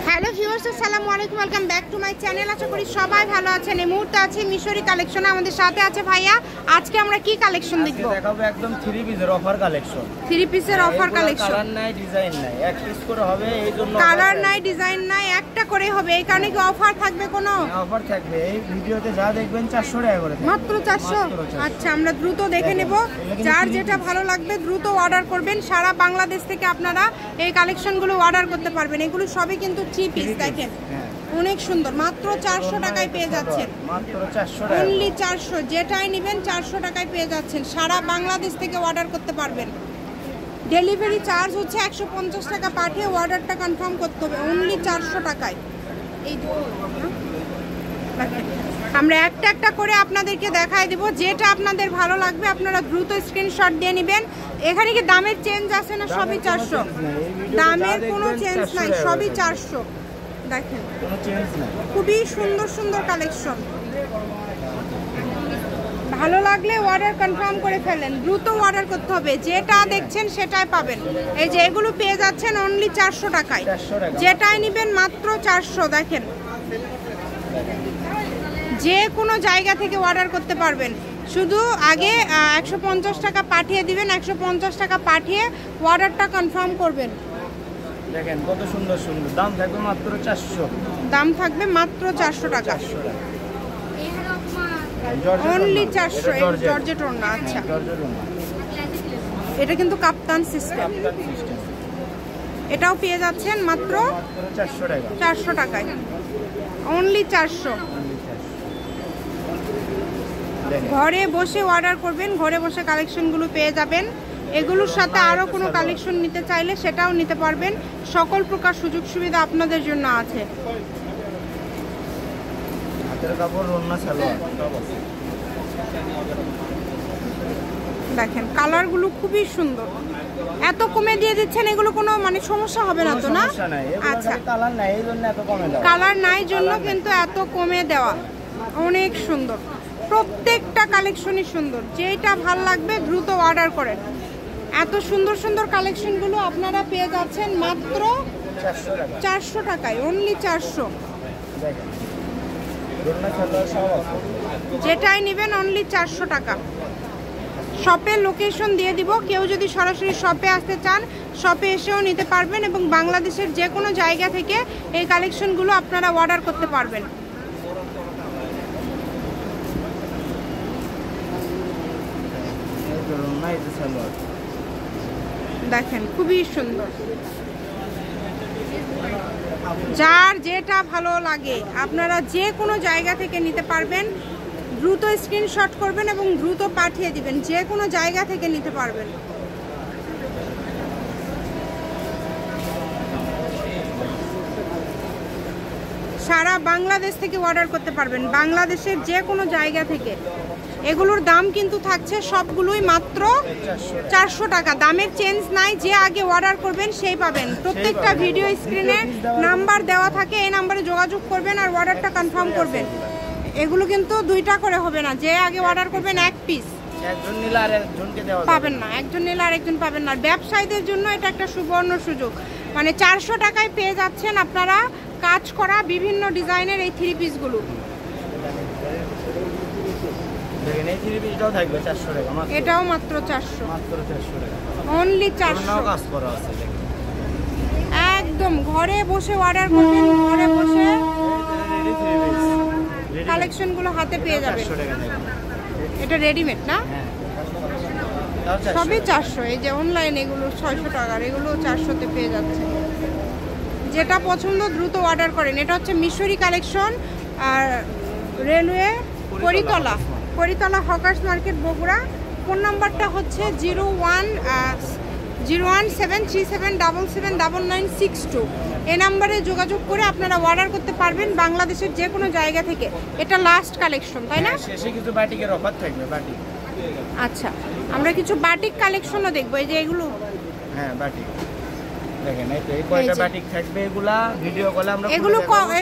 Hello viewers, আসসালামু আলাইকুম, welcome back to my channel. আশা করি সবাই ভালো আছেন। এই মুহূর্তে আছে মিশরি কালেকশন, আমাদের সাথে আছে ভাইয়া। আজকে আমরা কি কালেকশন দেখব? দেখাবো একদম 3 পিসের অফার কালেকশন। 3 পিসের অফার কালেকশন। কালার নাই, ডিজাইন নাই, এক পিস করে হবে, এই জন্য কালার নাই, ডিজাইন নাই, একটা করে হবে। এই কারণে কি অফার থাকবে কোনো? অফার থাকবে। এই ভিডিওতে যা দেখবেন 400 টাকা করে থাকবে। মাত্র 400? আচ্ছা, আমরা দ্রুত দেখে নেব। যার যেটা ভালো লাগবে দ্রুত অর্ডার করবেন। সারা বাংলাদেশ থেকে আপনারা এই কালেকশনগুলো অর্ডার করতে পারবেন। এগুলো সবই কিন্তু 3 পিস, দেখেন অনেক সুন্দর। মাত্র 400 টাকায় পেয়ে যাচ্ছেন। মাত্র 400 টাকা, অনলি 400। যেটাই নেবেন 400 টাকায় পেয়ে যাচ্ছেন। সারা বাংলাদেশ থেকে অর্ডার করতে পারবেন। ডেলিভারি চার্জ হচ্ছে 150 টাকা, পাঠিয়ে অর্ডারটা কনফার্ম করতে হবে। অনলি 400 টাকায়। এই আমরা একটা একটা করে আপনাদেরকে দেখাই দেব। যেটা আপনাদের ভালো লাগবে আপনারা দ্রুত স্ক্রিনশট দিয়ে নেবেন। এখানে কি দামের চেঞ্জ আছে না? সবই 400। দামের কোনো চেঞ্জ নাই, সবই 400। দেখেন কোনো চেঞ্জ নাই। খুবই সুন্দর সুন্দর কালেকশন। ভালো লাগলে অর্ডার কনফার্ম করে ফেলেন। দ্রুত অর্ডার করতে হবে। যেটা দেখছেন সেটাই পাবেন। এই যে এগুলো পেয়ে যাচ্ছেন অনলি 400 টাকায়। যেটাই নেবেন মাত্র 400। দেখেন যে কোনো জায়গা থেকে অর্ডার করতে পারবেন। শুধু আগে 150 টাকা পাঠিয়ে দিবেন। 150 টাকা পাঠিয়ে অর্ডারটা কনফার্ম করবেন। দেখেন কত সুন্দর সুন্দর। দাম থাকবে মাত্র 400। দাম থাকবে মাত্র 400 টাকা। অনলি 400। জর্জেট ওড়না। আচ্ছা, এটা কিন্তু কাপ্তান সিস্টেম। এটাও পেয়ে যাচ্ছেন মাত্র 400 টাকা। 400 টাকায়। অনলি 400। ঘরে বসে অর্ডার করবেন, ঘরে বসে কালেকশনগুলো পেয়ে যাবেন। এগুলোর সাথে আরো কোনো কালেকশন নিতে চাইলে সেটাও নিতে পারবেন। সকল প্রকার সুযোগ সুবিধা আপনাদের জন্য আছে। হাতের কাপড়, ওড়না, সালোয়ার। দেখেন কালারগুলো খুবই সুন্দর। এত কমে দিয়ে দিচ্ছেন, এগুলো কোনো মানে সমস্যা হবে না তো? না, আচ্ছা, কালার নাই এই জন্য এত কমে দাও। কালার নাই জন্য কিন্তু এত কমে দেওয়া। অনেক সুন্দর, প্রত্যেকটা কালেকশনই সুন্দর। যেটা ভাল লাগবে দ্রুত অর্ডার করেন। এত সুন্দর সুন্দর কালেকশনগুলো আপনারা পেয়ে যাচ্ছেন মাত্র 400 টাকায়। অনলি 400। যেটাই নেবেন অনলি 400 টাকা। শপের লোকেশন দিয়ে দিব। কেউ যদি সরাসরি শপে আসতে চান শপে এসেও নিতে পারবেন এবং বাংলাদেশের যে কোনো জায়গা থেকে এই কালেকশনগুলো আপনারা অর্ডার করতে পারবেন। দেখেন খুবই সুন্দর। যার যেটা ভালো লাগে আপনারা যে কোনো জায়গা থেকে নিতে পারবেন। দ্রুত স্ক্রিনশট করবেন এবং দ্রুত পাঠিয়ে দিবেন। যে কোনো জায়গা থেকে নিতে পারবেন। সারা বাংলাদেশ থেকে অর্ডার করতে পারবেন, বাংলাদেশের যে কোনো জায়গা থেকে। এগুলোর দাম কিন্তু থাকছে সবগুলোই মাত্র 400 টাকা। দামের চেঞ্জ নাই। যে আগে অর্ডার করবেন সেই পাবেন। প্রত্যেকটা ভিডিও স্ক্রিনে নাম্বার দেওয়া থাকে, এই নাম্বারে যোগাযোগ করবেন আর অর্ডারটা কনফার্ম করবেন। এগুলো কিন্তু দুইটা করে হবে না। যে আগে অর্ডার করবেন এক পিস একজন নিলে আর একজনকে দেওয়া পাবেন না, একজন নিলে আর একজন পাবেন না। ব্যবসায়ীদের জন্য এটা একটা সুবর্ণ সুযোগ। মানে 400 টাকায় পেয়ে যাচ্ছেন আপনারা কাজ করা বিভিন্ন ডিজাইনের এই 3 পিসগুলো। দেখেন এই 3 পিসটাও থাকবে 400 টাকা। এটাও মাত্র 400। মাত্র 400 টাকা। অনলি 400। কাজ করা আছে। একদম ঘরে বসে অর্ডার করবেন, ঘরে বসে কালেকশনগুলো হাতে পেয়ে যাবেন। এটা রেডিমেড না? সবই 400। এই যে অনলাইন এগুলো 600 টাকার, এগুলো 400-তে পেয়ে যাচ্ছে। যেটা পছন্দ দ্রুত অর্ডার করেন। এটা হচ্ছে মিশরি কালেকশন। আর railway Karitola hawkers market Bogura. Phone নাম্বারটা হচ্ছে 01737779962। এই নাম্বারে যোগাযোগ করে আপনারা অর্ডার করতে পারবেন বাংলাদেশের যে কোনো জায়গা থেকে। এটা লাস্ট কালেকশন, তাই না? শেষে কিছু বাটিকের অফার থাকবে। বাটিক, আচ্ছা, আমরা কিছু বাটিক কালেকশনও দেখবো। এই যে এগুলো, হ্যাঁ বাটিক। দেখেন এই কয়টা বাটিক থাকবে। এগুলা ভিডিও কলে আমরা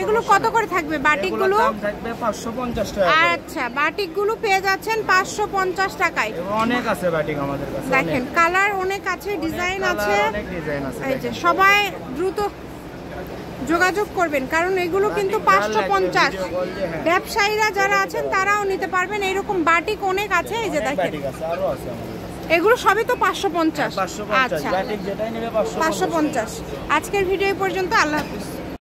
এগুলো কত করে থাকবে বাটিকগুলো? দাম থাকবে 550 টাকা। আচ্ছা, বাটিকগুলো পেয়ে যাচ্ছেন 550 টাকায়। অনেক আছে বাটিক আমাদের কাছে। দেখেন কালার অনেক আছে, ডিজাইন আছে, অনেক ডিজাইন আছে। এই যে সবাই দ্রুত যোগাযোগ করবেন, কারণ এগুলো কিন্তু 550। ব্যবসায়ীরা যারা আছেন তারাও নিতে পারবেন। এইরকম বাটিক অনেক আছে, এই যে দেখেন এগুলো সবই তো 550। আচ্ছা 550। আজকের ভিডিও পর্যন্ত, আল্লাহ হাফিজ।